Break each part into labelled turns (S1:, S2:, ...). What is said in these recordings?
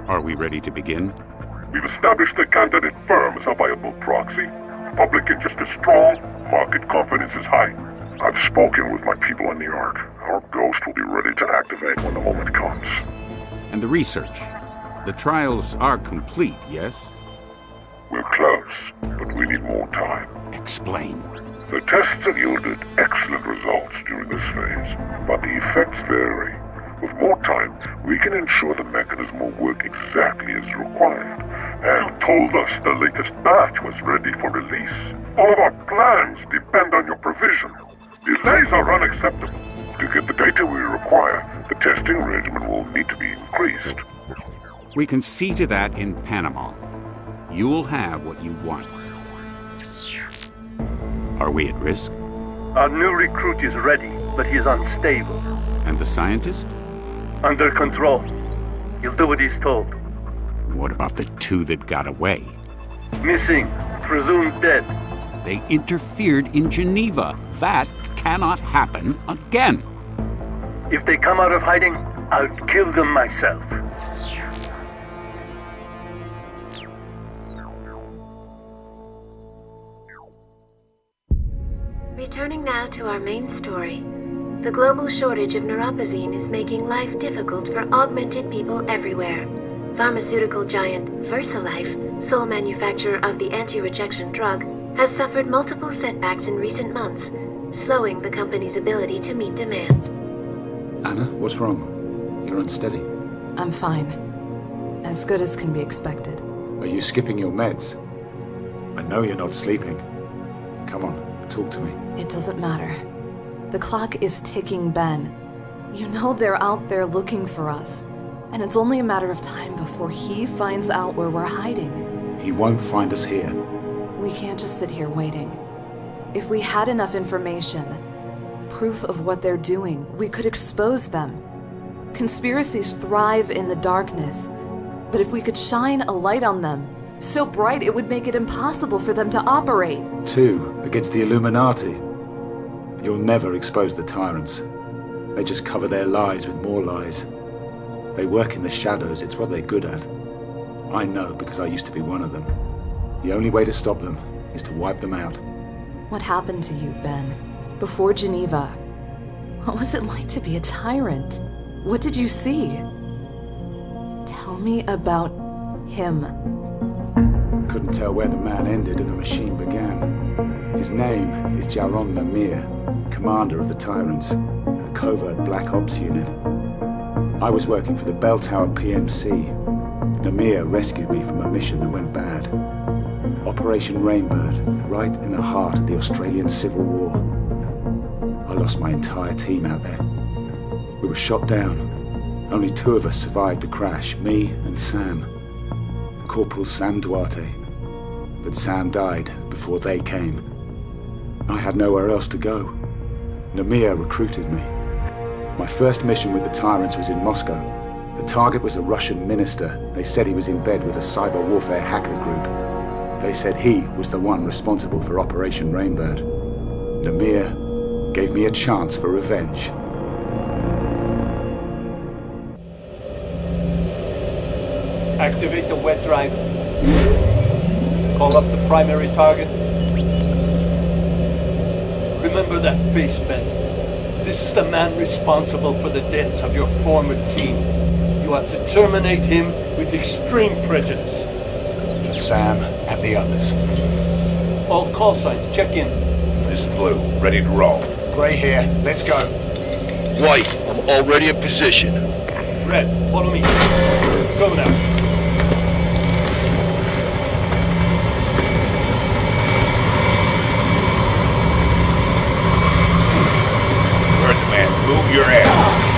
S1: Are we ready to begin?
S2: We've established the candidate firm as a viable proxy. Public interest is strong, market confidence is high. I've spoken with my people in New York. Our ghost will be ready to activate when the moment comes.
S1: And the research? The trials are complete, yes?
S2: We're close, but we need more time.
S1: Explain.
S2: The tests have yielded excellent results during this phase, but the effects vary. With more time, we can ensure the mechanism will work exactly as required. And told us the latest batch was ready for release. All of our plans depend on your provision. Delays are unacceptable. To get the data we require, the testing regimen will need to be increased.
S1: We can see to that in Panama. You'll have what you want. Are we at risk?
S3: Our new recruit is ready, but he is unstable.
S1: And the scientist?
S3: Under control. He'll do what he's told.
S1: What about the two that got away?
S3: Missing. Presumed dead.
S1: They interfered in Geneva. That cannot happen again.
S3: If they come out of hiding, I'll kill them myself.
S4: Returning now to our main story. The global shortage of neuropozyne is making life difficult for augmented people everywhere. Pharmaceutical giant VersaLife, sole manufacturer of the anti-rejection drug, has suffered multiple setbacks in recent months, slowing the company's ability to meet demand.
S5: Anna, what's wrong? You're unsteady.
S6: I'm fine. As good as can be expected.
S5: Are you skipping your meds? I know you're not sleeping. Come on, talk to me.
S6: It doesn't matter. The clock is ticking, Ben. You know they're out there looking for us. And it's only a matter of time before he finds out where we're hiding.
S5: He won't find us here.
S6: We can't just sit here waiting. If we had enough information, proof of what they're doing, we could expose them. Conspiracies thrive in the darkness. But if we could shine a light on them, so bright it would make it impossible for them to operate.
S5: 2 against the Illuminati. You'll never expose the tyrants. They just cover their lies with more lies. They work in the shadows, it's what they're good at. I know because I used to be one of them. The only way to stop them is to wipe them out.
S6: What happened to you, Ben? Before Geneva? What was it like to be a tyrant? What did you see? Tell me about him.
S5: Couldn't tell where the man ended and the machine began. His name is Jaron Lemire, commander of the Tyrants, a covert Black Ops unit. I was working for the Bell Tower PMC. Lemire rescued me from a mission that went bad. Operation Rainbird, right in the heart of the Australian Civil War. I lost my entire team out there. We were shot down. Only 2 of us survived the crash, me and Sam. Corporal Sam Duarte. But Sam died before they came. I had nowhere else to go. Lemire recruited me. My first mission with the Tyrants was in Moscow. The target was a Russian minister. They said he was in bed with a cyber warfare hacker group. They said he was the one responsible for Operation Rainbird. Lemire gave me a chance for revenge.
S3: Activate the wet drive. Call up the primary target. Remember that face, Ben. This is the man responsible for the deaths of your former team. You are to terminate him with extreme prejudice.
S5: For Sam and the others.
S3: All call signs, check in.
S2: This is Blue, ready to roll.
S5: Gray here, let's go.
S7: White, I'm already in position.
S3: Red, follow me. Go now.
S2: Move your ass.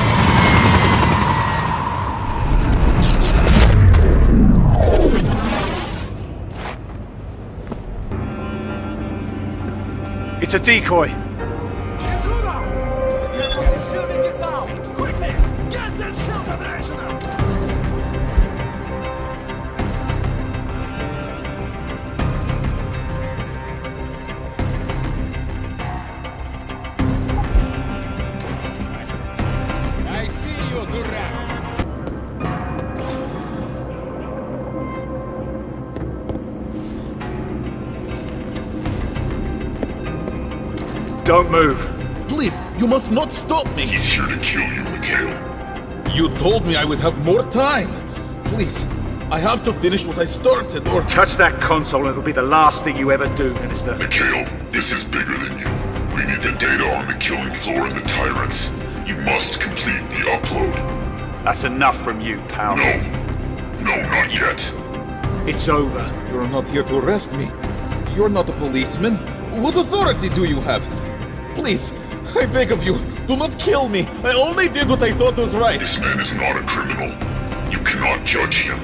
S5: It's a decoy. Don't move.
S8: Please, you must not stop me.
S2: He's here to kill you, Mikhail.
S8: You told me I would have more time. Please, I have to finish what I started, or...
S5: Touch that console and it'll be the last thing you ever do, Minister.
S2: Mikhail, this is bigger than you. We need the data on the killing floor and the tyrants. You must complete the upload.
S5: That's enough from you, pal.
S2: No. No, not yet.
S5: It's over.
S8: You're not here to arrest me. You're not a policeman. What authority do you have? Please, I beg of you, do not kill me. I only did what I thought was right.
S2: This man is not a criminal. You cannot judge him.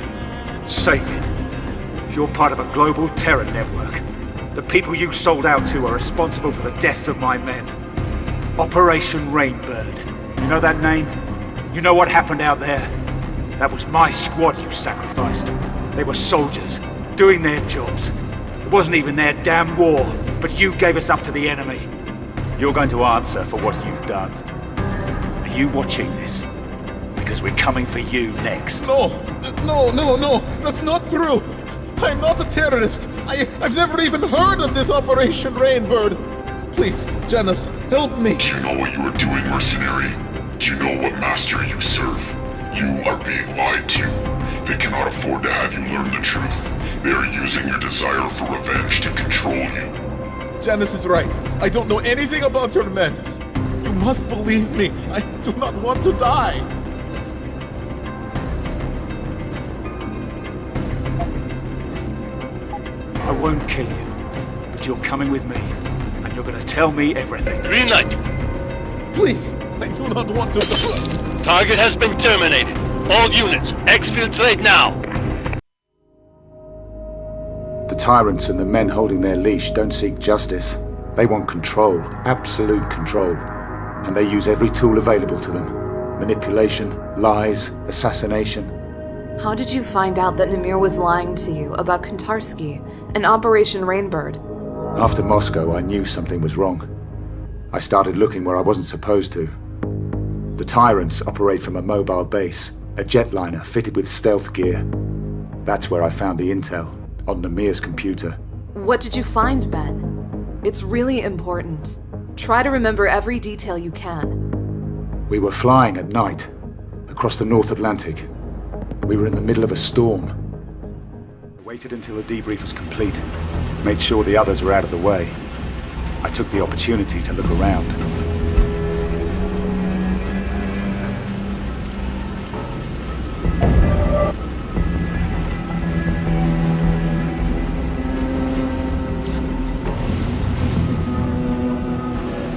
S5: Save it. You're part of a global terror network. The people you sold out to are responsible for the deaths of my men. Operation Rainbird. You know that name? You know what happened out there? That was my squad you sacrificed. They were soldiers, doing their jobs. It wasn't even their damn war, but you gave us up to the enemy. You're going to answer for what you've done. Are you watching this? Because we're coming for you next.
S8: No, that's not true. I'm not a terrorist. I've never even heard of this Operation Rainbird. Please, Janice, help me.
S2: Do you know what you are doing, mercenary? Do you know what master you serve? You are being lied to. They cannot afford to have you learn the truth. They are using your desire for revenge to control you.
S8: Janice is right. I don't know anything about your men. You must believe me. I do not want to die.
S5: I won't kill you, but you're coming with me, and you're gonna tell me everything.
S7: Green light.
S8: Please, I do not want to die.
S7: Target has been terminated. All units, exfiltrate now.
S5: The tyrants and the men holding their leash don't seek justice. They want control, absolute control. And they use every tool available to them. Manipulation, lies, assassination.
S6: How did you find out that Namir was lying to you about Kontarsky and Operation Rainbird?
S5: After Moscow, I knew something was wrong. I started looking where I wasn't supposed to. The tyrants operate from a mobile base, a jetliner fitted with stealth gear. That's where I found the intel, on Namir's computer.
S6: What did you find, Ben? It's really important. Try to remember every detail you can.
S5: We were flying at night, across the North Atlantic. We were in the middle of a storm. I waited until the debrief was complete, made sure the others were out of the way. I took the opportunity to look around.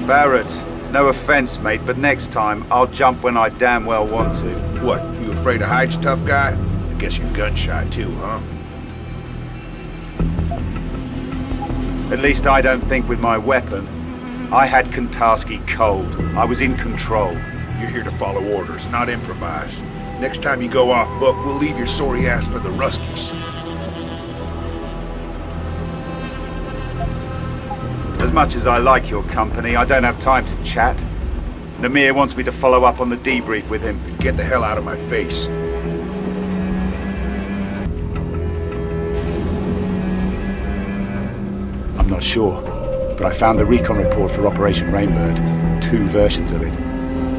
S5: Barrett, no offense, mate, but next time I'll jump when I damn well want to.
S9: What, you afraid of heights, tough guy? I guess you're gun-shy too, huh?
S5: At least I don't think with my weapon. I had Kontarsky cold. I was in control.
S9: You're here to follow orders, not improvise. Next time you go off book, we'll leave your sorry ass for the Ruskies.
S5: As much as I like your company, I don't have time to chat. Namir wants me to follow up on the debrief with him.
S9: Get the hell out of my face.
S5: I'm not sure, but I found the recon report for Operation Rainbird. 2 versions of it.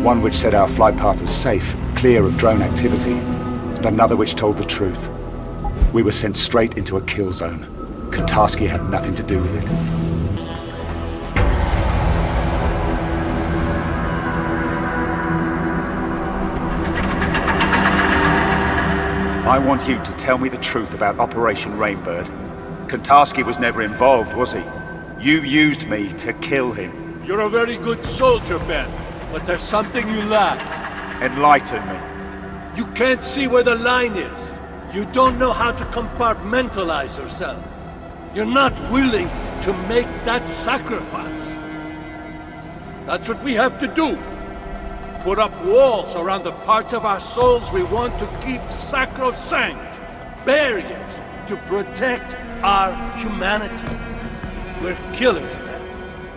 S5: One which said our flight path was safe, clear of drone activity, and another which told the truth. We were sent straight into a kill zone. Kontarsky had nothing to do with it. I want you to tell me the truth about Operation Rainbird. Kontarsky was never involved, was he? You used me to kill him.
S3: You're a very good soldier, Ben, but there's something you lack.
S5: Enlighten me.
S3: You can't see where the line is. You don't know how to compartmentalize yourself. You're not willing to make that sacrifice. That's what we have to do. Put up walls around the parts of our souls we want to keep sacrosanct. Barriers to protect our humanity. We're killers, Ben.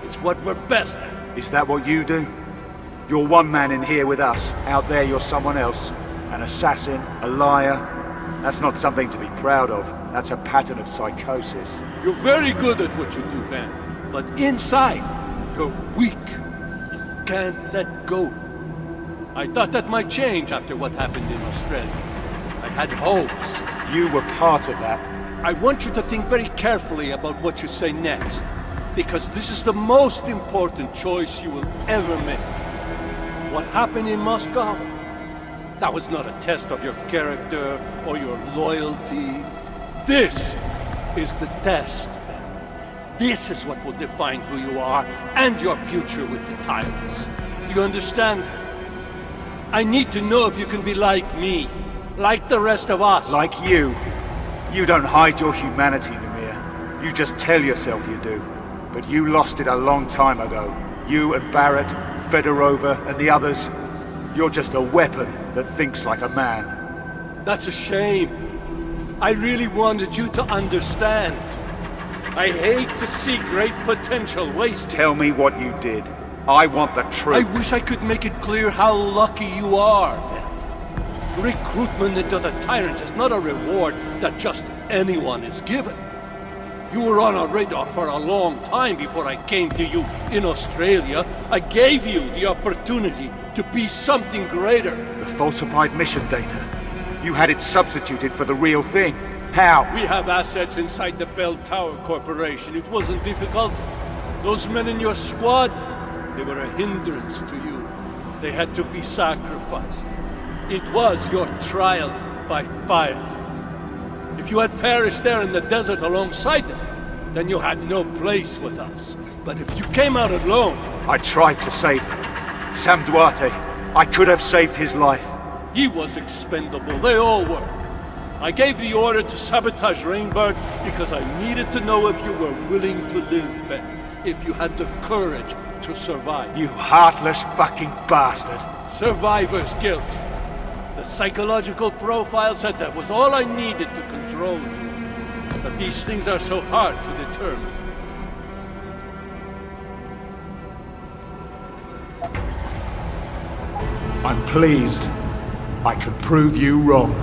S3: It's what we're best at.
S5: Is that what you do? You're one man in here with us. Out there you're someone else. An assassin, a liar. That's not something to be proud of. That's a pattern of psychosis.
S3: You're very good at what you do, Ben. But inside, You're weak. Can't let go. I thought that might change after what happened in Australia. I had hopes.
S5: You were part of that.
S3: I want you to think very carefully about what you say next, because this is the most important choice you will ever make. What happened in Moscow? That was not a test of your character or your loyalty. This is the test. This is what will define who you are and your future with the tyrants. Do you understand? I need to know if you can be like me, like the rest of us.
S5: Like you. You don't hide your humanity, Namir. You just tell yourself you do. But you lost it a long time ago. You and Barrett, Fedorova, and the others. You're just a weapon that thinks like a man.
S3: That's a shame. I really wanted you to understand. I hate to see great potential wasted.
S5: Tell me what you did. I want the truth.
S3: I wish I could make it clear how lucky you are. Recruitment into the Tyrants is not a reward that just anyone is given. You were on our radar for a long time before I came to you in Australia. I gave you the opportunity to be something greater.
S5: The falsified mission data. You had it substituted for the real thing. How?
S3: We have assets inside the Bell Tower Corporation. It wasn't difficult. Those men in your squad, they were a hindrance to you. They had to be sacrificed. It was your trial by fire. If you had perished there in the desert alongside them, then you had no place with us. But if you came out alone...
S5: I tried to save him. Sam Duarte. I could have saved his life.
S3: He was expendable. They all were. I gave the order to sabotage Rainbird because I needed to know if you were willing to live, Ben. If you had the courage to survive.
S5: You heartless fucking bastard.
S3: Survivor's guilt. The psychological profile said that was all I needed to control you. But these things are so hard to determine.
S5: I'm pleased. I can prove you wrong.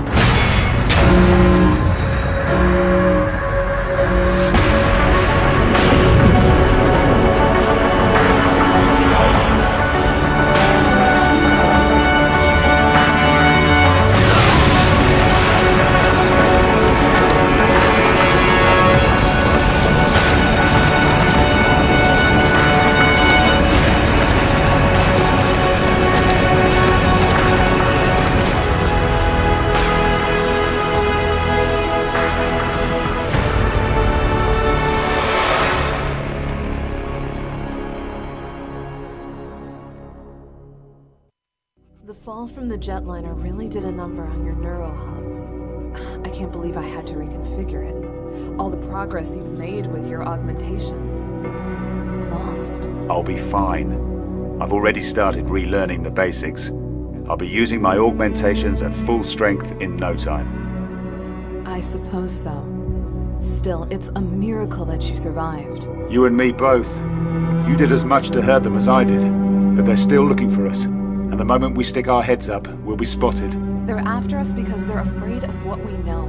S6: The fall from the jetliner really did a number on your neuro hub. I can't believe I had to reconfigure it. All the progress you've made with your augmentations. Lost.
S5: I'll be fine. I've already started relearning the basics. I'll be using my augmentations at full strength in no time.
S6: I suppose so. Still, it's a miracle that you survived.
S5: You and me both. You did as much to hurt them as I did, but they're still looking for us. And the moment we stick our heads up, we'll be spotted.
S6: They're after us because they're afraid of what we know.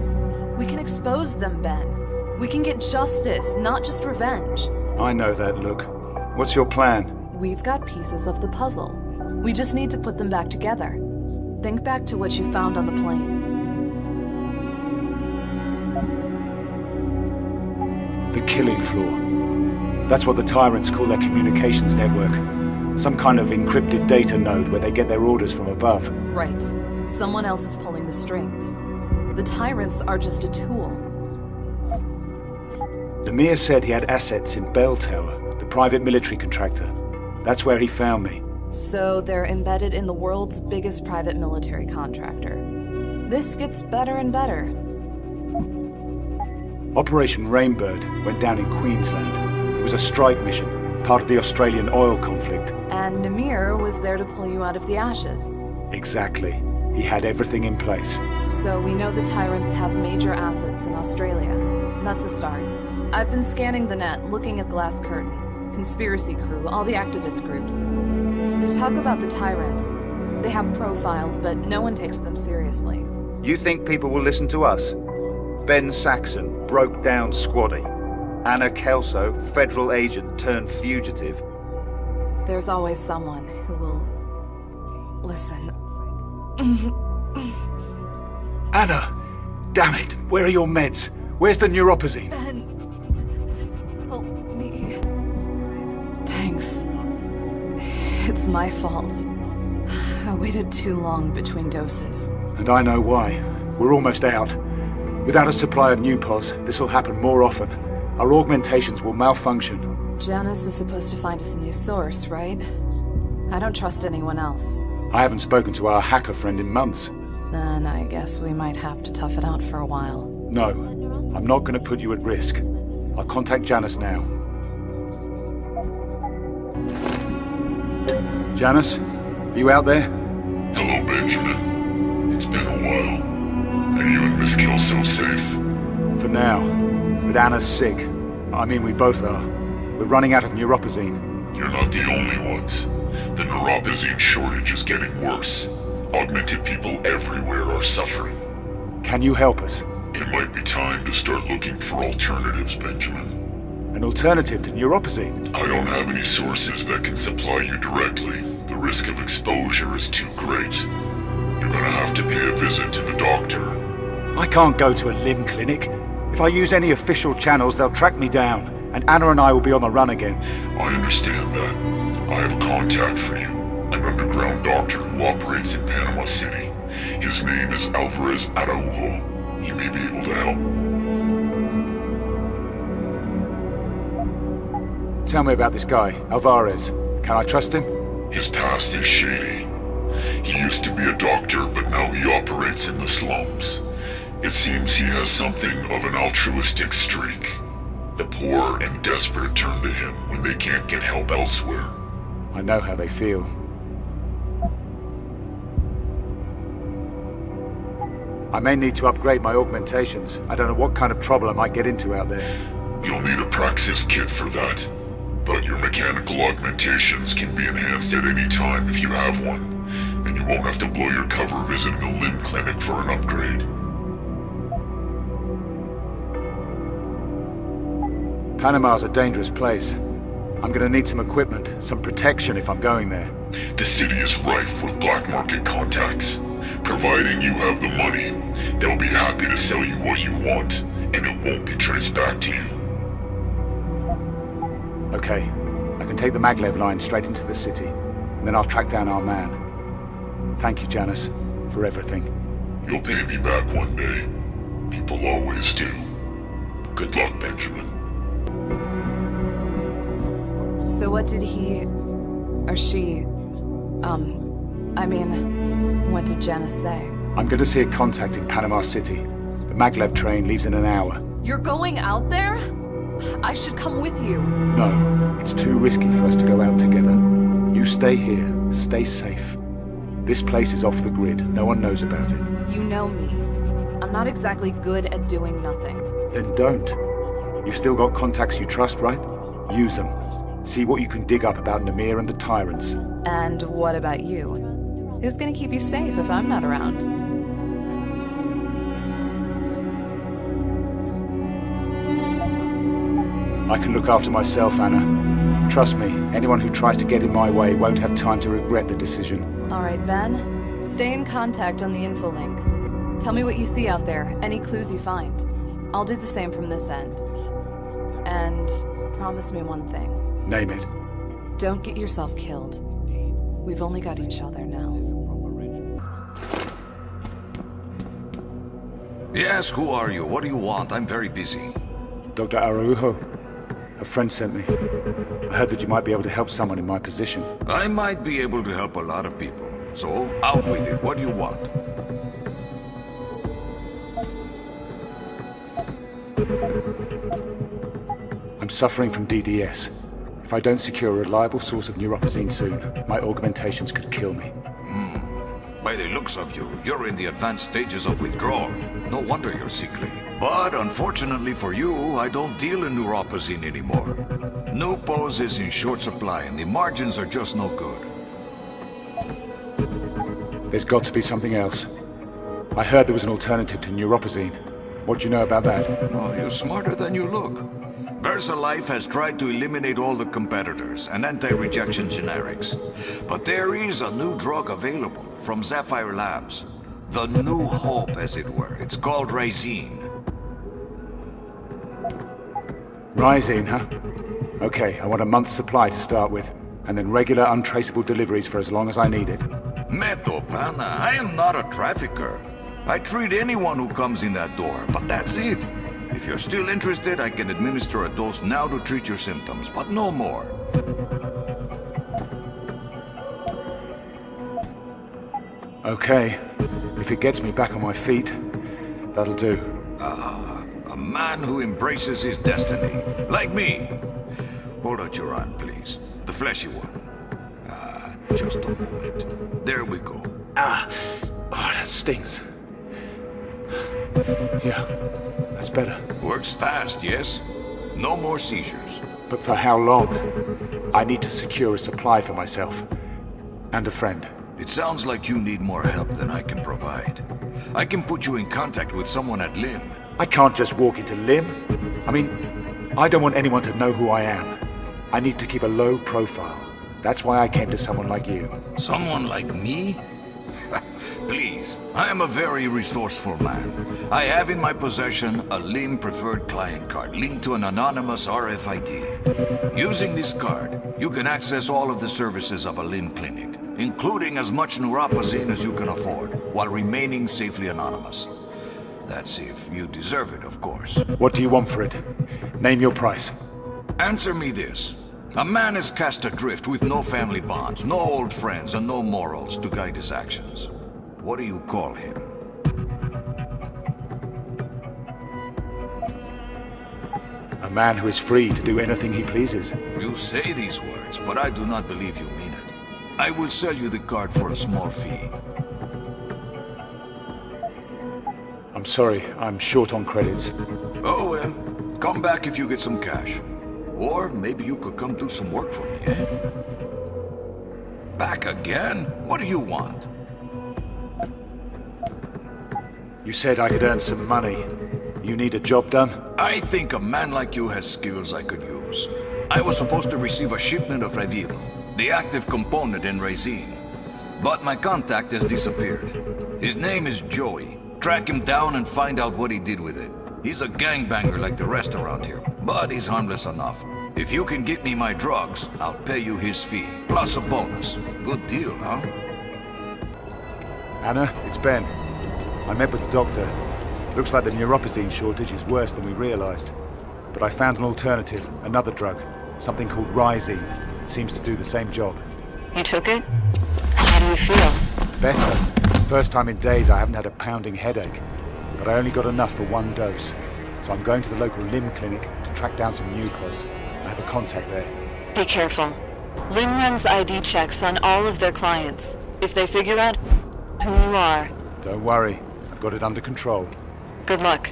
S6: We can expose them, Ben. We can get justice, not just revenge.
S5: I know that, look. What's your plan?
S6: We've got pieces of the puzzle. We just need to put them back together. Think back to what you found on the plane.
S5: The killing floor. That's what the Tyrants call their communications network. Some kind of encrypted data node where they get their orders from above.
S6: Right. Someone else is pulling the strings. The Tyrants are just a tool.
S5: Namir said he had assets in Bell Tower, the private military contractor. That's where he found me.
S6: So they're embedded in the world's biggest private military contractor. This gets better and better.
S5: Operation Rainbird went down in Queensland. It was a strike mission, part of the Australian oil conflict.
S6: And Namir was there to pull you out of the ashes.
S5: Exactly. He had everything in place.
S6: So we know the Tyrants have major assets in Australia. That's a start. I've been scanning the net, looking at Glass Curtain, Conspiracy Crew, all the activist groups. They talk about the Tyrants. They have profiles, but no one takes them seriously.
S10: You think people will listen to us? Ben Saxon, broke down squaddy. Anna Kelso, federal agent turned fugitive.
S6: There's always someone who will listen.
S5: Anna! Damn it! Where are your meds? Where's the neuropazine?
S6: Ben, help me. Thanks. It's my fault. I waited too long between doses.
S5: And I know why. We're almost out. Without a supply of new pods, this will happen more often. Our augmentations will malfunction.
S6: Janice is supposed to find us a new source, right? I don't trust anyone else.
S5: I haven't spoken to our hacker friend in months.
S6: Then I guess we might have to tough it out for a while.
S5: No, I'm not going to put you at risk. I'll contact Janice now. Janice, are you out there?
S2: Hello, Benjamin. It's been a while. Are you and Miss Kelso safe?
S5: For now. But Anna's sick. I mean, we both are. We're running out of neuropazine.
S2: You're not the only ones. The neuropazine shortage is getting worse. Augmented people everywhere are suffering.
S5: Can you help us?
S2: It might be time to start looking for alternatives, Benjamin.
S5: An alternative to neuropazine?
S2: I don't have any sources that can supply you directly. The risk of exposure is too great. You're gonna have to pay a visit to the doctor.
S5: I can't go to a limb clinic. If I use any official channels, they'll track me down, and Anna and I will be on the run again.
S2: I understand that. I have a contact for you. An underground doctor who operates in Panama City. His name is Alvarez Araujo. He may be able to help.
S5: Tell me about this guy, Alvarez. Can I trust him?
S2: His past is shady. He used to be a doctor, but now he operates in the slums. It seems he has something of an altruistic streak. The poor and desperate turn to him when they can't get help elsewhere.
S5: I know how they feel. I may need to upgrade my augmentations. I don't know what kind of trouble I might get into out there.
S2: You'll need a Praxis kit for that. But your mechanical augmentations can be enhanced at any time if you have one. And you won't have to blow your cover visiting a limb clinic for an upgrade.
S5: Panama's a dangerous place. I'm gonna need some equipment, some protection if I'm going there.
S2: The city is rife with black market contacts. Providing you have the money, they'll be happy to sell you what you want, and it won't be traced back to you.
S5: Okay, I can take the maglev line straight into the city, and then I'll track down our man. Thank you, Janice, for everything.
S2: You'll pay me back one day. People always do. Good luck, Benjamin.
S6: So what did he... or she... what did Janice say?
S5: I'm gonna see a contact in Panama City. The maglev train leaves in an hour.
S6: You're going out there? I should come with you.
S5: No, it's too risky for us to go out together. You stay here, stay safe. This place is off the grid, no one knows about it.
S6: You know me. I'm not exactly good at doing nothing.
S5: Then don't. You've still got contacts you trust, right? Use them. See what you can dig up about Namir and the Tyrants.
S6: And what about you? Who's gonna keep you safe if I'm not around?
S5: I can look after myself, Anna. Trust me, anyone who tries to get in my way won't have time to regret the decision.
S6: All right, Ben. Stay in contact on the info link. Tell me what you see out there, any clues you find. I'll do the same from this end. And promise me one thing.
S5: Name it.
S6: Don't get yourself killed. We've only got each other now.
S11: Yes, who are you? What do you want? I'm very busy.
S5: Dr. Araujo. A friend sent me. I heard that you might be able to help someone in my position.
S11: I might be able to help a lot of people. So, out with it. What do you want?
S5: I'm suffering from DDS. If I don't secure a reliable source of neuropazine soon, my augmentations could kill me.
S11: By the looks of you, you're in the advanced stages of withdrawal. No wonder you're sickly. But unfortunately for you, I don't deal in neuropazine anymore. Nupos is in short supply and the margins are just no good.
S5: There's got to be something else. I heard there was an alternative to neuropazine. What do you know about that?
S11: Oh, you're smarter than you look. VersaLife has tried to eliminate all the competitors and anti-rejection generics. But there is a new drug available from Sapphire Labs. The new hope, as it were. It's called Rysine.
S5: Rysine, huh? Okay, I want a month's supply to start with, and then regular untraceable deliveries for as long as I need it.
S11: Meto, pana, I am not a trafficker. I treat anyone who comes in that door, but that's it. If you're still interested, I can administer a dose now to treat your symptoms, but no more.
S5: Okay. If it gets me back on my feet, that'll do.
S11: A man who embraces his destiny. Like me. Hold out your arm, please. The fleshy one. Just a moment. There we go.
S5: Oh, that stings. Yeah, that's better.
S11: Works fast, yes? No more seizures.
S5: But for how long? I need to secure a supply for myself. And a friend.
S11: It sounds like you need more help than I can provide. I can put you in contact with someone at LIM.
S5: I can't just walk into LIM. I mean, I don't want anyone to know who I am. I need to keep a low profile. That's why I came to someone like you.
S11: Someone like me? Please, I am a very resourceful man. I have in my possession a LIM preferred client card linked to an anonymous RFID. Using this card, you can access all of the services of a LIM clinic, including as much neuropozyne as you can afford, while remaining safely anonymous. That's if you deserve it, of course.
S5: What do you want for it? Name your price.
S11: Answer me this. A man is cast adrift with no family bonds, no old friends, and no morals to guide his actions. What do you call him?
S5: A man who is free to do anything he pleases.
S11: You say these words, but I do not believe you mean it. I will sell you the card for a small fee.
S5: I'm sorry, I'm short on credits.
S11: Oh well, come back if you get some cash. Or maybe you could come do some work for me, eh? Back again? What do you want?
S5: You said I could earn some money. You need a job done?
S11: I think a man like you has skills I could use. I was supposed to receive a shipment of Revivo, the active component in Rysine. But my contact has disappeared. His name is Joey. Track him down and find out what he did with it. He's a gangbanger like the rest around here, but he's harmless enough. If you can get me my drugs, I'll pay you his fee, plus a bonus. Good deal, huh?
S5: Anna, it's Ben. I met with the doctor. Looks like the neuropozyne shortage is worse than we realized. But I found an alternative, another drug, something called Rysine. It seems to do the same job.
S6: You took it? How do you feel?
S5: Better. First time in days I haven't had a pounding headache. But I only got enough for one dose. So I'm going to the local LIM clinic to track down some Newpos. I have a contact there.
S6: Be careful. LIM runs ID checks on all of their clients. If they figure out who you are...
S5: Don't worry. I've got it under control.
S6: Good luck.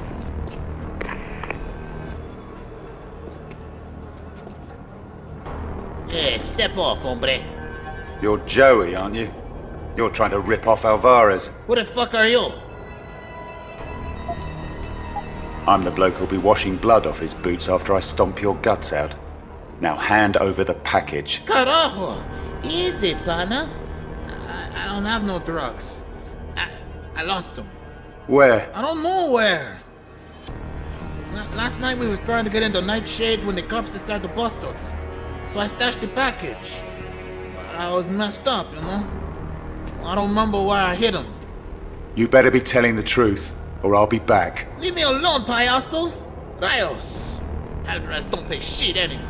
S12: Yeah, step off, hombre.
S10: You're Joey, aren't you? You're trying to rip off Alvarez.
S12: Who the fuck are you?
S10: I'm the bloke who'll be washing blood off his boots after I stomp your guts out. Now hand over the package.
S12: Carajo! Easy, pana. I don't have no drugs. I lost them.
S5: Where?
S12: I don't know where. Last night we was trying to get into Nightshades when the cops decided to bust us. So I stashed the package. But I was messed up, you know? I don't remember where I hid them.
S5: You better be telling the truth, or I'll be back.
S12: Leave me alone, payaso! Rayos! Alvarez don't pay shit anyway.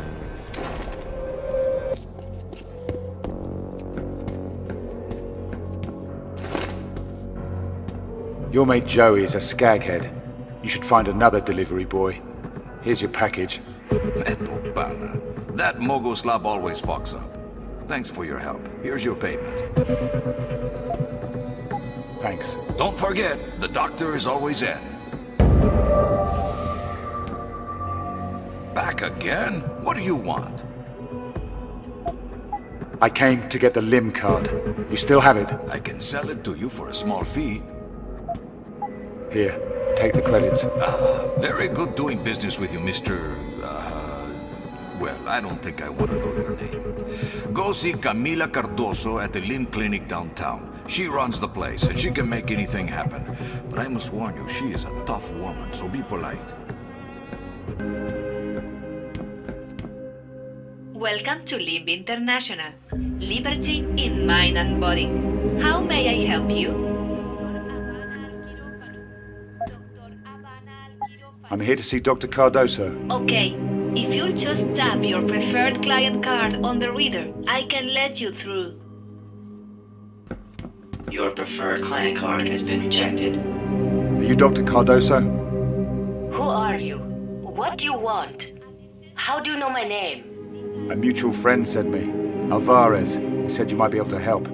S5: Your mate Joey is a skaghead. You should find another delivery boy. Here's your package.
S11: Eto pana. That Mogoslav always fucks up. Thanks for your help. Here's your payment.
S5: Thanks.
S11: Don't forget, the doctor is always in. Back again? What do you want?
S5: I came to get the LIM card. You still have it?
S11: I can sell it to you for a small fee.
S5: Here. Take the credits.
S11: Very good doing business with you, Mr. Well, I don't think I want to know your name. Go see Camila Cardoso at the Limb Clinic downtown. She runs the place, and she can make anything happen. But I must warn you, she is a tough woman, so be polite.
S13: Welcome to Limb International. Liberty in mind and body. How may I help you?
S5: I'm here to see Dr. Cardoso.
S13: Okay, if you'll just tap your preferred client card on the reader, I can let you through.
S14: Your preferred client card has been rejected.
S5: Are you Dr. Cardoso?
S14: Who are you? What do you want? How do you know my name?
S5: A mutual friend sent me. Alvarez. He said you might be able to help.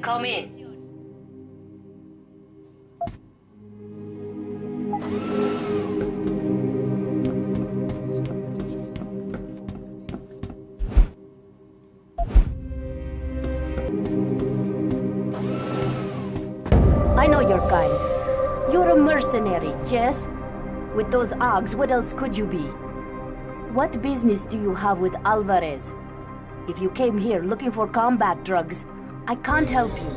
S14: Come in.
S15: I know your kind. You're a mercenary, yes? With those Augs, what else could you be? What business do you have with Alvarez? If you came here looking for combat drugs, I can't help you.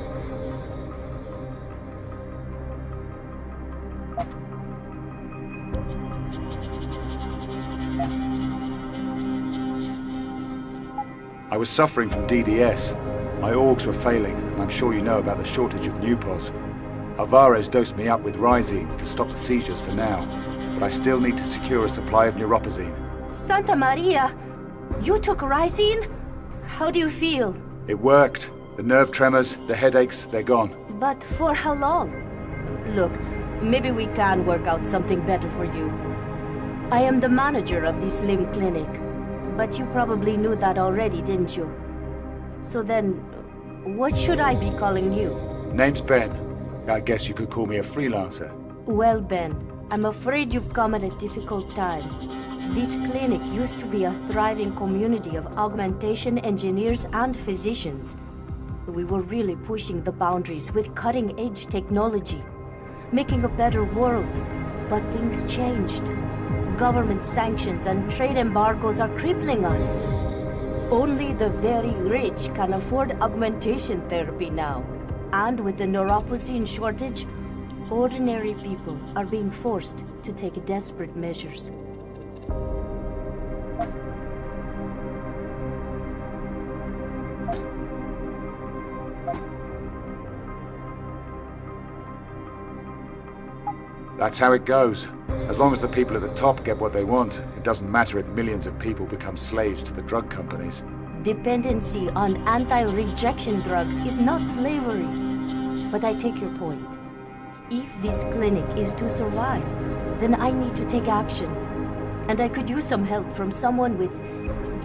S5: I was suffering from DDS. My orgs were failing, and I'm sure you know about the shortage of Newpos. Alvarez dosed me up with Rhizine to stop the seizures for now, but I still need to secure a supply of neuropozyne.
S15: Santa Maria! You took Rhizine? How do you feel?
S5: It worked. The nerve tremors, the headaches, they're gone.
S15: But for how long? Look, maybe we can work out something better for you. I am the manager of this limb clinic, but you probably knew that already, didn't you? So then, what should I be calling you?
S5: Name's Ben. I guess you could call me a freelancer.
S15: Well, Ben, I'm afraid you've come at a difficult time. This clinic used to be a thriving community of augmentation engineers and physicians. We were really pushing the boundaries with cutting-edge technology, making a better world. But things changed. Government sanctions and trade embargoes are crippling us. Only the very rich can afford augmentation therapy now. And with the neuropozyne shortage, ordinary people are being forced to take desperate measures.
S5: That's how it goes. As long as the people at the top get what they want, it doesn't matter if millions of people become slaves to the drug companies.
S15: Dependency on anti-rejection drugs is not slavery. But I take your point. If this clinic is to survive, then I need to take action. And I could use some help from someone with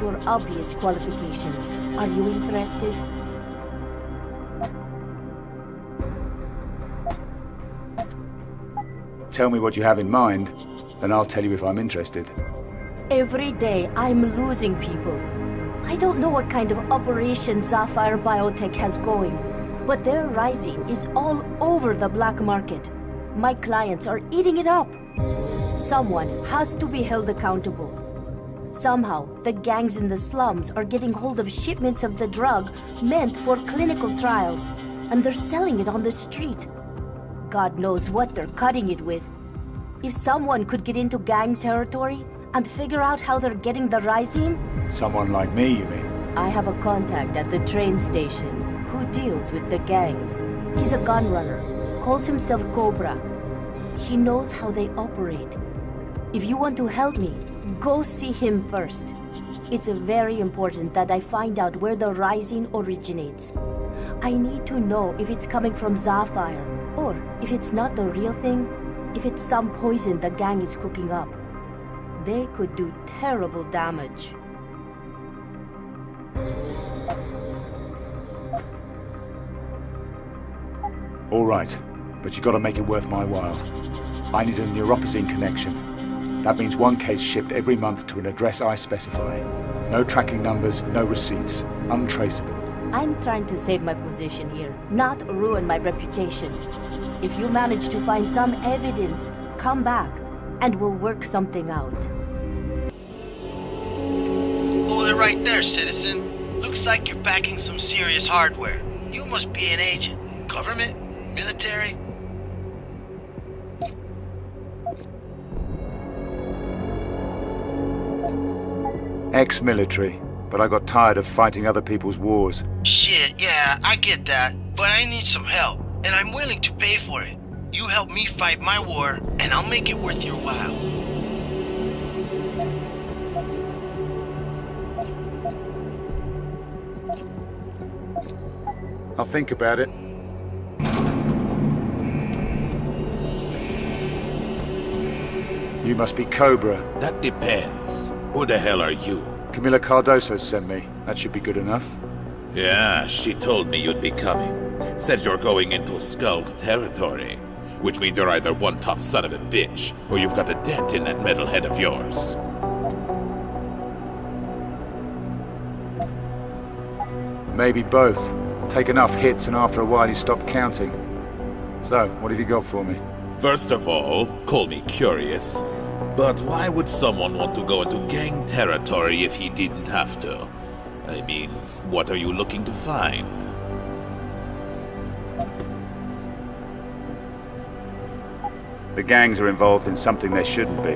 S15: your obvious qualifications. Are you interested?
S5: Tell me what you have in mind, then I'll tell you if I'm interested.
S15: Every day I'm losing people. I don't know what kind of operation Sapphire Biotech has going, but their Rhizine is all over the black market. My clients are eating it up. Someone has to be held accountable. Somehow, the gangs in the slums are getting hold of shipments of the drug meant for clinical trials, and they're selling it on the street. God knows what they're cutting it with. If someone could get into gang territory and figure out how they're getting the Rhizine...
S5: Someone like me, you mean?
S15: I have a contact at the train station who deals with the gangs. He's a gun runner, calls himself Cobra. He knows how they operate. If you want to help me, go see him first. It's very important that I find out where the Rhizine originates. I need to know if it's coming from Sapphire, or if it's not the real thing, if it's some poison the gang is cooking up. They could do terrible damage.
S5: All right, but you gotta make it worth my while. I need a neuropozyne connection. That means one case shipped every month to an address I specify. No tracking numbers, no receipts, untraceable.
S15: I'm trying to save my position here, not ruin my reputation. If you manage to find some evidence, come back, and we'll work something out.
S16: Hold it right there, citizen. Looks like you're packing some serious hardware. You must be an agent. Government? Military?
S10: Ex-military, but I got tired of fighting other people's wars.
S16: Shit, yeah, I get that. But I need some help, and I'm willing to pay for it. You help me fight my war, and I'll make it worth your while.
S10: I'll think about it. You must be Cobra.
S17: That depends. Who the hell are you?
S10: Camila Cardoso sent me. That should be good enough.
S17: Yeah, she told me you'd be coming. Said you're going into Skull's territory. Which means you're either one tough son of a bitch, or you've got a dent in that metal head of yours.
S10: Maybe both. Take enough hits and after a while you stop counting. So, what have you got for me?
S17: First of all, call me curious. But why would someone want to go into gang territory if he didn't have to? I mean, what are you looking to find?
S10: The gangs are involved in something they shouldn't be.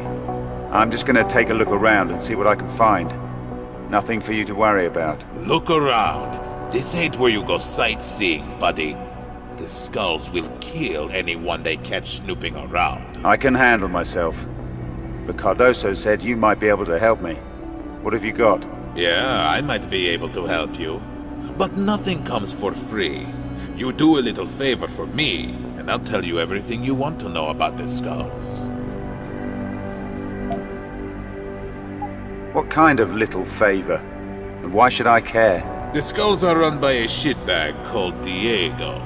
S10: I'm just gonna take a look around and see what I can find. Nothing for you to worry about.
S17: Look around. This ain't where you go sightseeing, buddy. The Skulls will kill anyone they catch snooping around.
S10: I can handle myself. But Cardoso said you might be able to help me. What have you got?
S17: Yeah, I might be able to help you. But nothing comes for free. You do a little favor for me, and I'll tell you everything you want to know about the Skulls.
S10: What kind of little favor? And why should I care?
S17: The Skulls are run by a shitbag called Diego.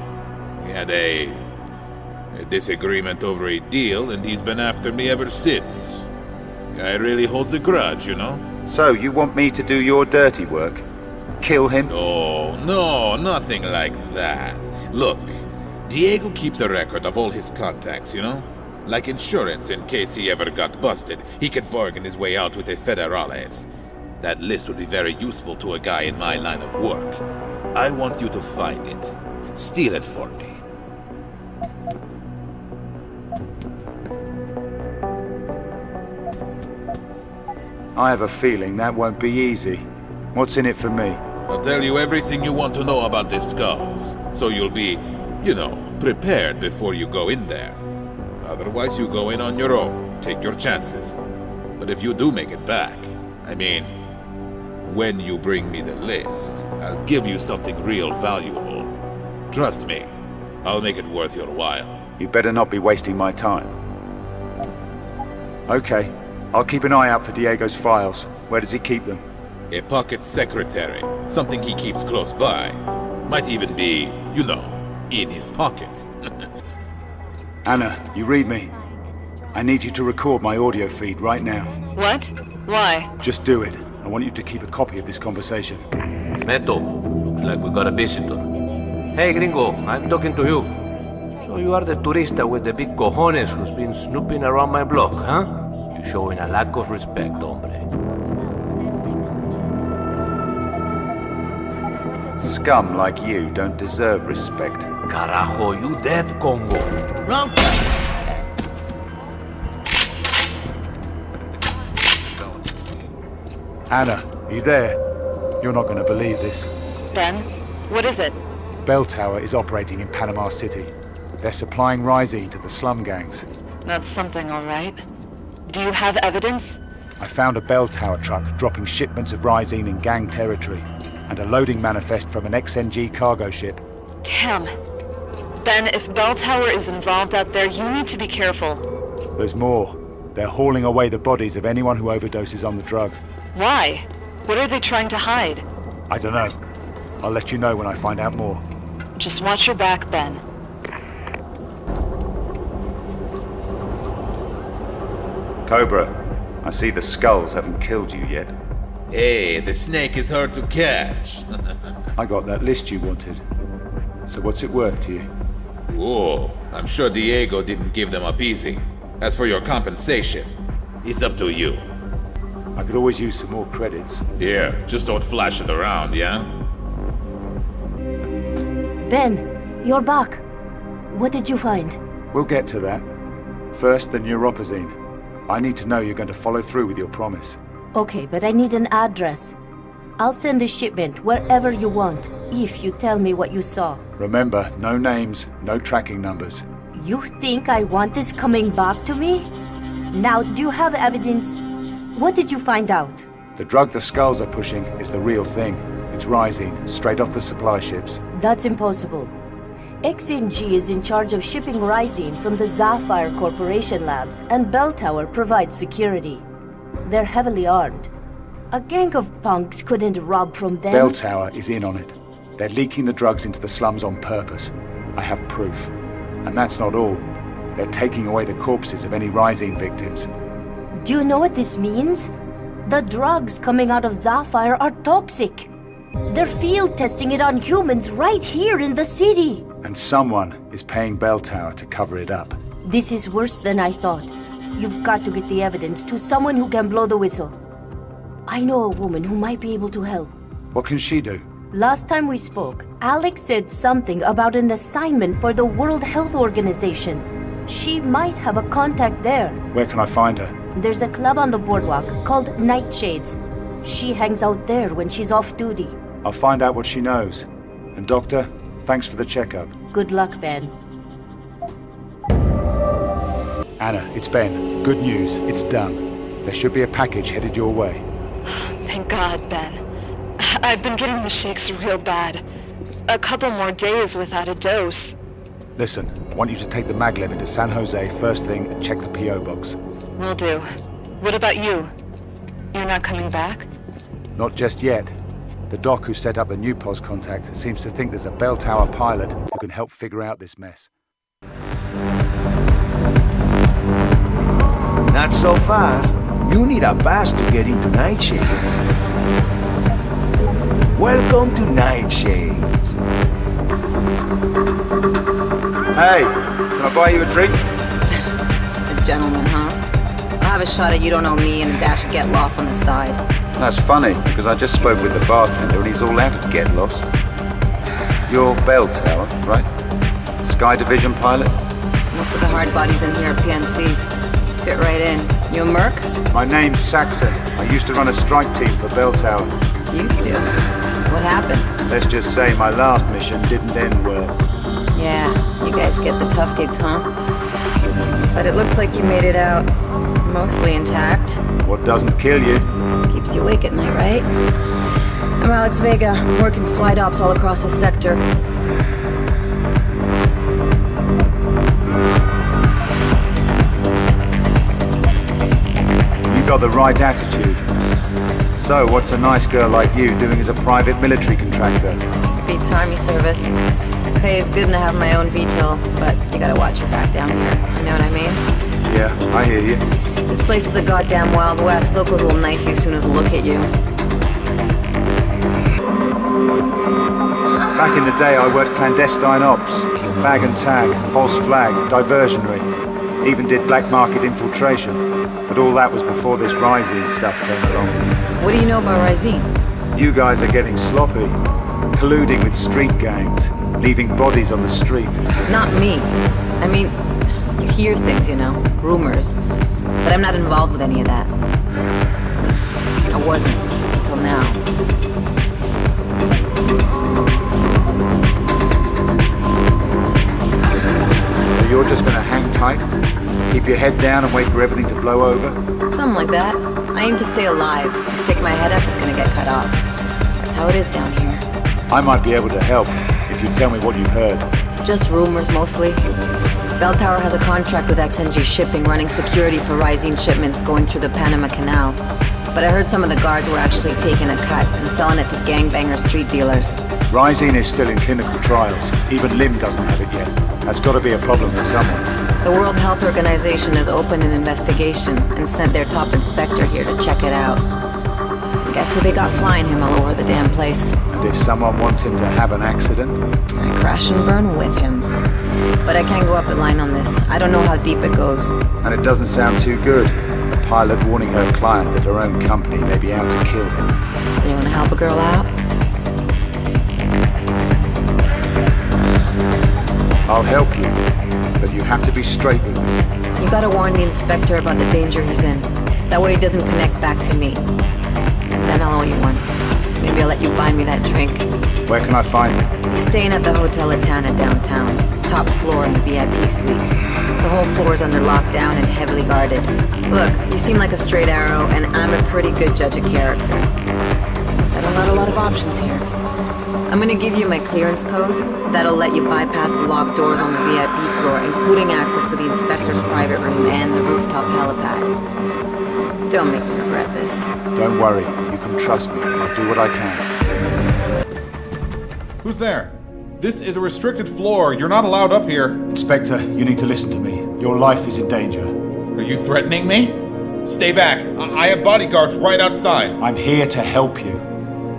S17: We had a disagreement over a deal, and he's been after me ever since. Guy really holds a grudge, you know?
S10: So, you want me to do your dirty work? Kill him?
S17: No, nothing like that. Look, Diego keeps a record of all his contacts, you know? Like insurance in case he ever got busted. He could bargain his way out with the Federales. That list would be very useful to a guy in my line of work. I want you to find it. Steal it for me.
S10: I have a feeling that won't be easy. What's in it for me?
S17: I'll tell you everything you want to know about the Skulls, so you'll be, you know, prepared before you go in there. Otherwise, you go in on your own. Take your chances. But if you do make it back, I mean, when you bring me the list, I'll give you something real valuable. Trust me, I'll make it worth your while.
S10: You better not be wasting my time. Okay, I'll keep an eye out for Diego's files. Where does he keep them?
S17: A pocket secretary. Something he keeps close by. Might even be, you know, in his pocket.
S10: Anna, you read me? I need you to record my audio feed right now.
S6: What? Why?
S10: Just do it. I want you to keep a copy of this conversation.
S18: Meto, looks like we got a visitor. Hey, gringo, I'm talking to you. So you are the turista with the big cojones who's been snooping around my block, huh? You're showing a lack of respect, hombre.
S10: Scum like you don't deserve respect.
S18: Carajo, you dead, Congo.
S16: Wrong.
S10: Anna, are you there? You're not going to believe this.
S6: Ben, what is it?
S5: Bell Tower is operating in Panama City. They're supplying Rising to the slum gangs.
S6: That's something, all right. Do you have evidence?
S5: I found a Bell Tower truck dropping shipments of Rising in gang territory, and a loading manifest from an XNG cargo ship.
S6: Damn. Ben, if Bell Tower is involved out there, you need to be careful.
S5: There's more. They're hauling away the bodies of anyone who overdoses on the drug.
S6: Why? What are they trying to hide?
S5: I don't know. I'll let you know when I find out more.
S6: Just watch your back, Ben.
S10: Cobra, I see the Skulls haven't killed you yet.
S17: Hey, the snake is hard to catch.
S5: I got that list you wanted. So what's it worth to you?
S17: Whoa, I'm sure Diego didn't give them up easy. As for your compensation, it's up to you.
S5: I could always use some more credits.
S17: Here, just don't flash it around, yeah?
S15: Ben, you're back. What did you find?
S5: We'll get to that. First, the neuropazine. I need to know you're going to follow through with your promise.
S15: Okay, but I need an address. I'll send a shipment wherever you want, if you tell me what you saw.
S5: Remember, no names, no tracking numbers.
S15: You think I want this coming back to me? Now, do you have evidence? What did you find out?
S5: The drug the Skulls are pushing is the real thing. It's Rising, straight off the supply ships.
S15: That's impossible. XNG is in charge of shipping Rising from the Sapphire Corporation labs, and Bell Tower provides security. They're heavily armed. A gang of punks couldn't rob from them.
S5: Bell Tower is in on it. They're leaking the drugs into the slums on purpose. I have proof. And that's not all. They're taking away the corpses of any Rising victims.
S15: Do you know what this means? The drugs coming out of Sapphire are toxic. They're field testing it on humans right here in the city.
S5: And someone is paying Bell Tower to cover it up.
S15: This is worse than I thought. You've got to get the evidence to someone who can blow the whistle. I know a woman who might be able to help.
S5: What can she do?
S15: Last time we spoke, Alex said something about an assignment for the World Health Organization. She might have a contact there.
S5: Where can I find her?
S15: There's a club on the boardwalk called Nightshades. She hangs out there when she's off duty.
S5: I'll find out what she knows. And Doctor, thanks for the checkup.
S15: Good luck, Ben.
S5: Anna, it's Ben. Good news, it's done. There should be a package headed your way.
S6: Thank God, Ben. I've been getting the shakes real bad. A couple more days without a dose.
S5: Listen, I want you to take the maglev into San Jose first thing and check the P.O. box.
S6: Will do. What about you? You're not coming back?
S5: Not just yet. The doc who set up the new POS contact seems to think there's a Bell Tower pilot who can help figure out this mess.
S19: Not so fast. You need a pass to get into Nightshades. Welcome to Nightshades.
S10: Hey, can I buy you a drink?
S20: A gentleman, huh? I'll have a shot at You Don't Know Me and a dash of Get Lost on the side.
S10: That's funny, because I just spoke with the bartender and he's all out of Get Lost. You're Bell Tower, right? Sky Division pilot?
S20: Most of the hard bodies in here are PMCs. Fit right in. You a merc?
S5: My name's Saxon. I used to run a strike team for Bell Tower.
S20: Used to? What happened?
S5: Let's just say my last mission didn't end well.
S20: Yeah, you guys get the tough gigs, huh? But it looks like you made it out mostly intact.
S5: What doesn't kill you
S20: keeps you awake at night, right? I'm Alex Vega, working flight ops all across the sector.
S5: You got the right attitude. So, what's a nice girl like you doing as a private military contractor?
S20: Beats army service. Pay is good and I have my own VTOL, but you gotta watch your back down here. You know what I mean?
S5: Yeah, I hear you.
S20: This place is the goddamn Wild West. Locals will knife you as soon as they look at you.
S5: Back in the day, I worked clandestine ops. Bag and tag, false flag, diversionary. Even did black market infiltration. But all that was before this Rising stuff came along.
S20: What do you know about Rising?
S5: You guys are getting sloppy. Colluding with street gangs. Leaving bodies on the street.
S20: Not me. I mean, you hear things, you know, rumors. But I'm not involved with any of that. At least, I wasn't, until now.
S5: So you're just gonna hang tight? Keep your head down and wait for everything to blow over?
S20: Something like that. I aim to stay alive. If I stick my head up, it's gonna get cut off. That's how it is down here.
S5: I might be able to help, if you tell me what you've heard.
S20: Just rumors, mostly. Bell Tower has a contract with XNG Shipping running security for Rising shipments going through the Panama Canal. But I heard some of the guards were actually taking a cut and selling it to gangbanger street dealers.
S5: Rising is still in clinical trials. Even Lim doesn't have it yet. That's got to be a problem for someone.
S20: The World Health Organization has opened an investigation and sent their top inspector here to check it out. Guess who they got flying him all over the damn place?
S5: And if someone wants him to have an accident?
S20: I crash and burn with him. But I can't go up the line on this. I don't know how deep it goes.
S10: And it doesn't sound too good. A pilot warning her client that her own company may be out to kill him.
S20: So you want to help a girl out?
S10: I'll help you, but you have to be straight with me.
S20: You gotta warn the inspector about the danger he's in. That way he doesn't connect back to me. And then I'll owe you one. Maybe I'll let you buy me that drink.
S10: Where can I find you?
S20: He's staying at the Hotel Itana downtown. Top floor in the VIP suite. The whole floor is under lockdown and heavily guarded. Look, you seem like a straight arrow, and I'm a pretty good judge of character. Guess I don't got a lot of options here. I'm gonna give you my clearance codes. That'll let you bypass the locked doors on the VIP floor, including access to the inspector's private room and the rooftop helipad. Don't make me regret this.
S10: Don't worry, you can trust me. I'll do what I can.
S8: Who's there? This is a restricted floor. You're not allowed up here.
S5: Inspector, you need to listen to me. Your life is in danger.
S8: Are you threatening me? Stay back. I have bodyguards right outside.
S5: I'm here to help you.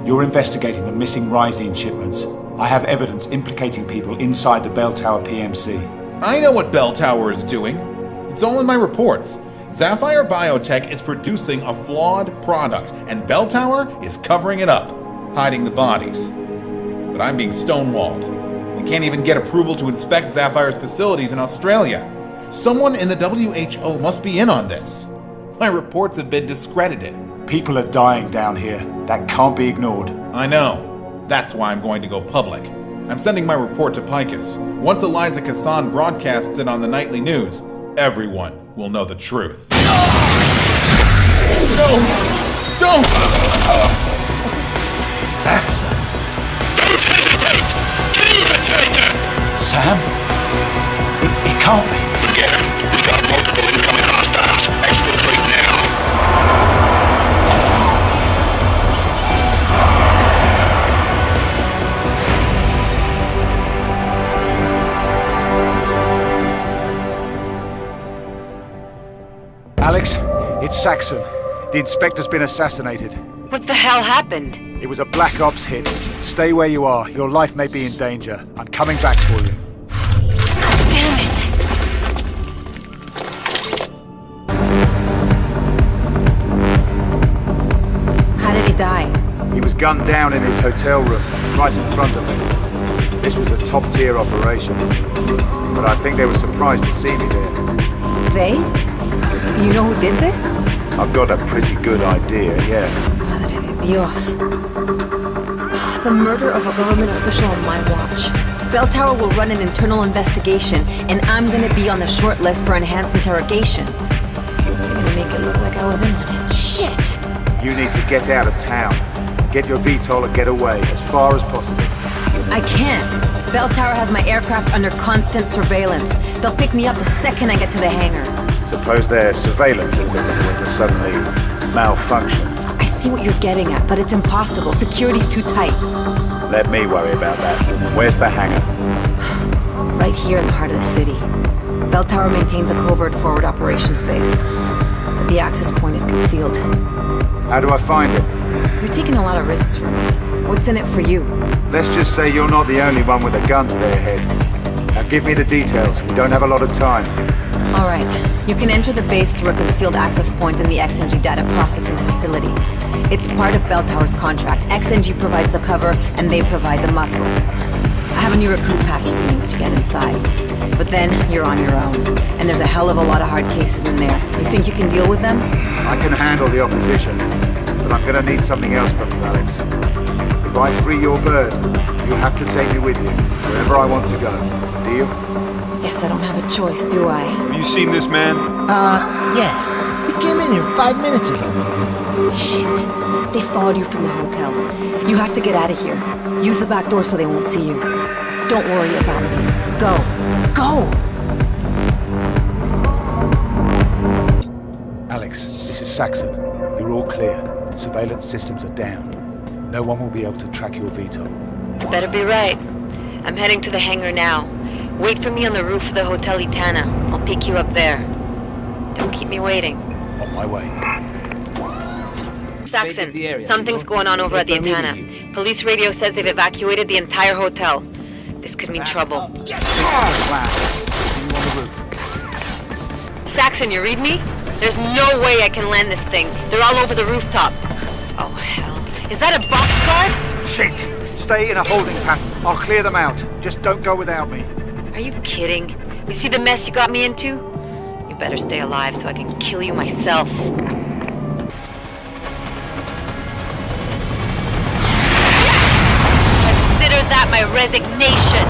S5: You're investigating the missing Rysine shipments. I have evidence implicating people inside the Bell Tower PMC.
S8: I know what Bell Tower is doing. It's all in my reports. Sapphire Biotech is producing a flawed product, and Bell Tower is covering it up, hiding the bodies. But I'm being stonewalled. I can't even get approval to inspect Sapphire's facilities in Australia. Someone in the WHO must be in on this. My reports have been discredited.
S5: People are dying down here. That can't be ignored.
S8: I know. That's why I'm going to go public. I'm sending my report to Picus. Once Eliza Kassan broadcasts it on the nightly news, everyone will know the truth. No! Don't!
S5: Saxon!
S7: Don't hesitate! Kill the traitor!
S5: Sam? It can't be.
S7: Forget it. We got multiple incoming hostiles. Exfiltrate now.
S10: Alex, it's Saxon. The inspector's been assassinated.
S20: What the hell happened?
S10: It was a Black Ops hit. Stay where you are. Your life may be in danger. I'm coming back for you.
S20: Damn it! How did he die?
S10: He was gunned down in his hotel room, right in front of me. This was a top-tier operation, but I think they were surprised to see me there.
S20: They? You know who did this?
S10: I've got a pretty good idea, yeah.
S20: Madre de Dios. The murder of a government official on my watch. Bell Tower will run an internal investigation, and I'm gonna be on the short list for enhanced interrogation. You're gonna make it look like I was in on it. Shit!
S10: You need to get out of town. Get your VTOL and get away as far as possible.
S20: I can't. Bell Tower has my aircraft under constant surveillance. They'll pick me up the second I get to the hangar.
S10: Suppose their surveillance equipment were to suddenly malfunction.
S20: I see what you're getting at, but it's impossible. Security's too tight.
S10: Let me worry about that. Where's the hangar?
S20: Right here in the heart of the city. Bell Tower maintains a covert forward operations base, but the access point is concealed.
S10: How do I find it?
S20: You're taking a lot of risks for me. What's in it for you?
S10: Let's just say you're not the only one with a gun to their head. Now give me the details. We don't have a lot of time.
S20: All right. You can enter the base through a concealed access point in the XNG data processing facility. It's part of Bell Tower's contract. XNG provides the cover, and they provide the muscle. I have a new recruit pass you can use to get inside. But then, you're on your own. And there's a hell of a lot of hard cases in there. You think you can deal with them?
S10: I can handle the opposition, but I'm gonna need something else from you, Alex. If I free your bird, you have to take me with you, wherever I want to go. Deal?
S20: Guess I don't have a choice, do I?
S21: Have you seen this man?
S16: Yeah. He came in here 5 minutes ago.
S20: Shit. They followed you from the hotel. You have to get out of here. Use the back door so they won't see you. Don't worry about me. Go. Go!
S5: Alex, this is Saxon. You're all clear. Surveillance systems are down. No one will be able to track your VTOL.
S20: You better be right. I'm heading to the hangar now. Wait for me on the roof of the Hotel Itana. I'll pick you up there. Don't keep me waiting.
S5: On my way.
S20: Saxon, something's going on over at the Itana. Police radio says they've evacuated the entire hotel. This could mean trouble.
S10: See you on the roof.
S20: Saxon, you read me? There's no way I can land this thing. They're all over the rooftop. Oh, hell. Is that a boxcar?
S10: Shit! Stay in a holding pattern. I'll clear them out. Just don't go without me.
S20: Are you kidding? You see the mess you got me into? You better stay alive so I can kill you myself. Consider that my resignation.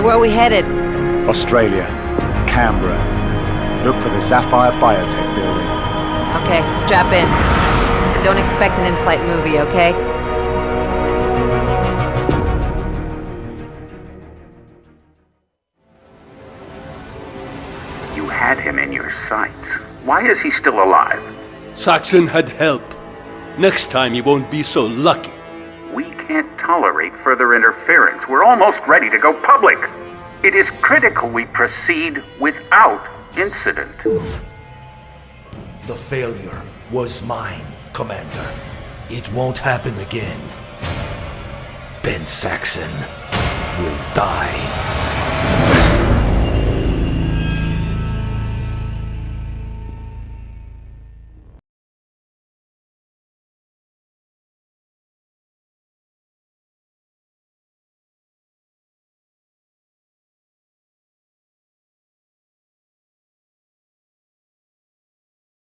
S20: Where are we headed?
S10: Australia. Canberra. Look for the Sapphire Biotech building.
S20: Okay, strap in. Don't expect an in-flight movie, okay?
S1: You had him in your sights. Why is he still alive?
S3: Saxon had help. Next time he won't be so lucky.
S1: We can't tolerate further interference. We're almost ready to go public. It is critical we proceed without incident.
S21: The failure was mine, Commander. It won't happen again. Ben Saxon will die.